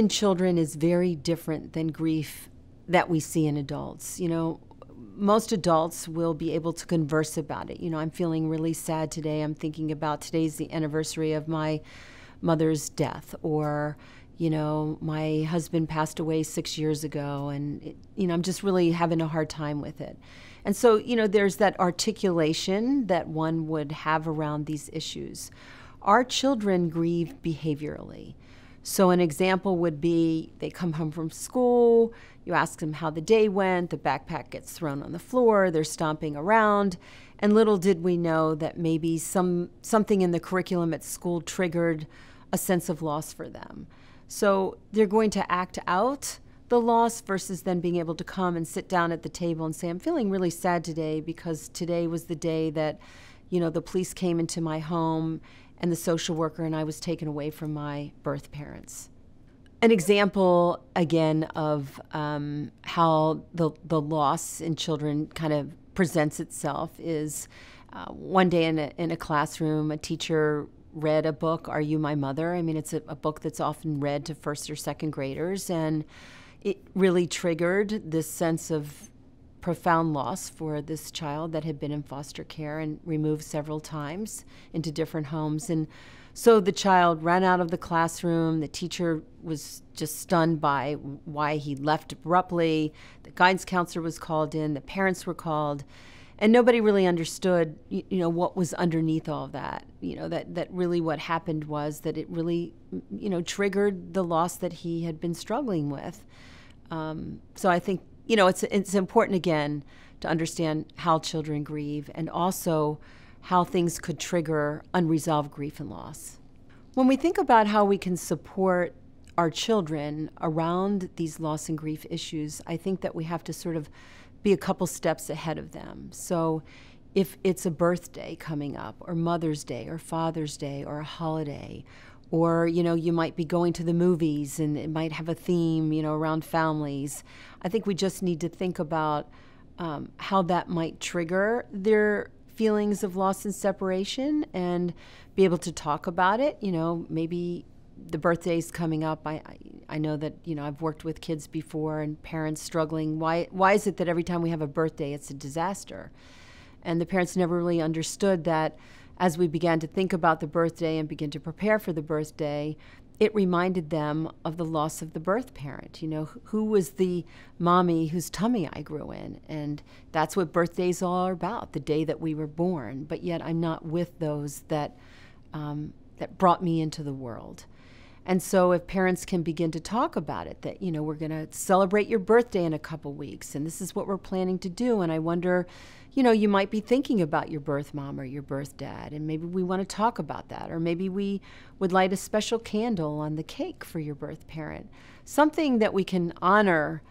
in children is very different than grief that we see in adults. Most adults will be able to converse about it. I'm feeling really sad today. I'm thinking about today's the anniversary of my mother's death, or my husband passed away 6 years ago, and I'm just really having a hard time with it. And so, there's that articulation that one would have around these issues. Our children grieve behaviorally. So an example would be they come home from school, you ask them how the day went, the backpack gets thrown on the floor, they're stomping around, and little did we know that maybe something in the curriculum at school triggered a sense of loss for them. So they're going to act out the loss versus then being able to come and sit down at the table and say, I'm feeling really sad today because today was the day that, the police came into my home and the social worker and I was taken away from my birth parents. An example, again, of how the loss in children kind of presents itself is one day in a classroom, a teacher read a book, Are You My Mother? I mean, it's a book that's often read to first or second graders, and it really triggered this sense of profound loss for this child that had been in foster care and removed several times into different homes. And so the child ran out of the classroom. The teacher was just stunned by why he left abruptly. The guidance counselor was called in. The parents were called. And nobody really understood, what was underneath all of that. That really what happened was that it really, triggered the loss that he had been struggling with. So I think, it's important, again, to understand how children grieve and also how things could trigger unresolved grief and loss. When we think about how we can support our children around these loss and grief issues, I think that we have to sort of be a couple steps ahead of them. So if it's a birthday coming up, or Mother's Day, or Father's Day, or a holiday, or, you might be going to the movies and it might have a theme, around families, I think we just need to think about how that might trigger their feelings of loss and separation and be able to talk about it. Maybe the birthday's coming up. I know that, I've worked with kids before and parents struggling. Why is it that every time we have a birthday, it's a disaster? And the parents never really understood that as we began to think about the birthday and begin to prepare for the birthday, it reminded them of the loss of the birth parent. Who was the mommy whose tummy I grew in? And that's what birthdays are about, the day that we were born. But yet I'm not with those that brought me into the world. And so if parents can begin to talk about it, that, we're going to celebrate your birthday in a couple weeks, and this is what we're planning to do. And I wonder, you might be thinking about your birth mom or your birth dad, and maybe we want to talk about that. Or maybe we would light a special candle on the cake for your birth parent. Something that we can honor.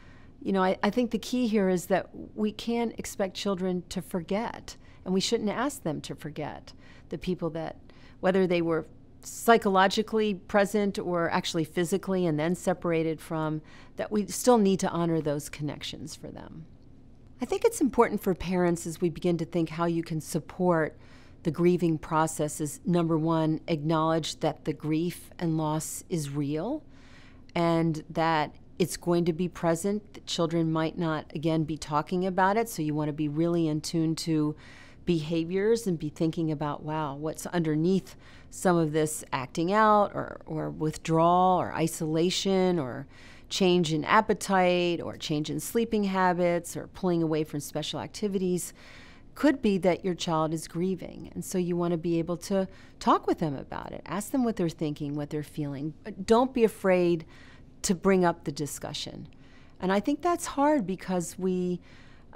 I think the key here is that we can't expect children to forget, and we shouldn't ask them to forget the people that, whether they were psychologically present or actually physically and then separated from, that we still need to honor those connections for them. I think it's important for parents, as we begin to think how you can support the grieving process, is number one, acknowledge that the grief and loss is real and that it's going to be present. The children might not, again, be talking about it, so you want to be really in tune to behaviors and be thinking about, wow, what's underneath some of this acting out or withdrawal or isolation or change in appetite or change in sleeping habits or pulling away from special activities. Could be that your child is grieving. And so you want to be able to talk with them about it. Ask them what they're thinking, what they're feeling. Don't be afraid to bring up the discussion. And I think that's hard because we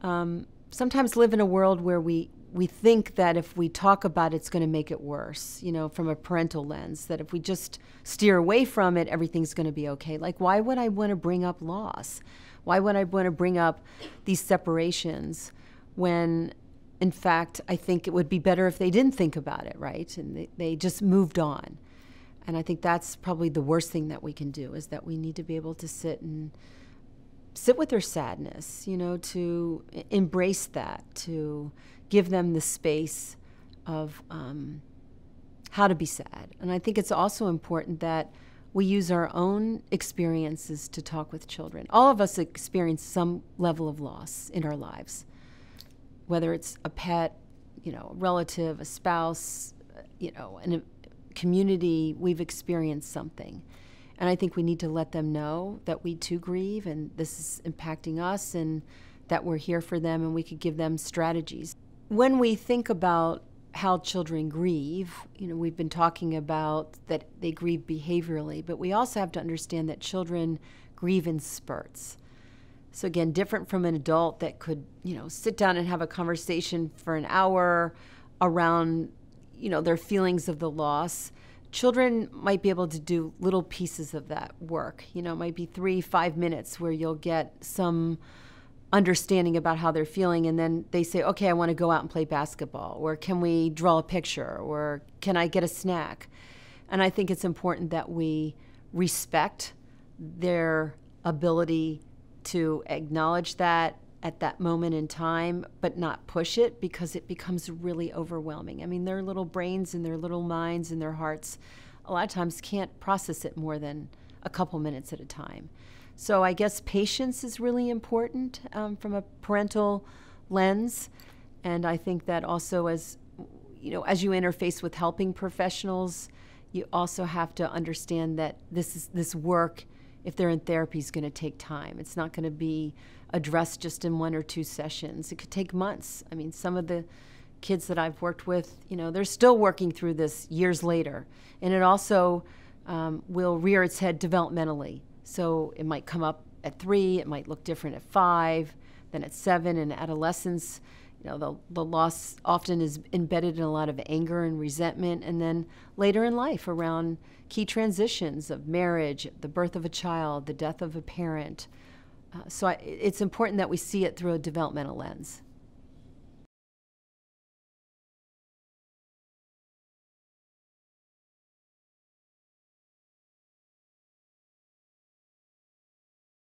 sometimes live in a world where we think that if we talk about it, it's going to make it worse, from a parental lens, that if we just steer away from it, everything's going to be okay. Like, why would I want to bring up loss? Why would I want to bring up these separations when, in fact, I think it would be better if they didn't think about it, right? And they just moved on. And I think that's probably the worst thing that we can do, is that we need to be able to sit with their sadness, to embrace that, to give them the space of how to be sad. And I think it's also important that we use our own experiences to talk with children. All of us experience some level of loss in our lives, whether it's a pet, a relative, a spouse, in a community, we've experienced something. And I think we need to let them know that we too grieve and this is impacting us and that we're here for them and we could give them strategies. When we think about how children grieve, we've been talking about that they grieve behaviorally, but we also have to understand that children grieve in spurts. So again, different from an adult that could, sit down and have a conversation for an hour around, their feelings of the loss. Children might be able to do little pieces of that work. It might be 3-5 minutes where you'll get some understanding about how they're feeling, and then they say, okay, I want to go out and play basketball, or can we draw a picture, or can I get a snack? And I think it's important that we respect their ability to acknowledge that at that moment in time, but not push it because it becomes really overwhelming. I mean, their little brains and their little minds and their hearts a lot of times can't process it more than a couple minutes at a time. So I guess patience is really important from a parental lens. And I think that also as you interface with helping professionals, you also have to understand that this work, if they're in therapy, is going to take time. It's not going to be addressed just in 1 or 2 sessions. It could take months. I mean, some of the kids that I've worked with, they're still working through this years later. And it also will rear its head developmentally. So it might come up at 3, it might look different at 5, then at 7. In adolescence, the loss often is embedded in a lot of anger and resentment, and then later in life around key transitions of marriage, the birth of a child, the death of a parent. So it's important that we see it through a developmental lens.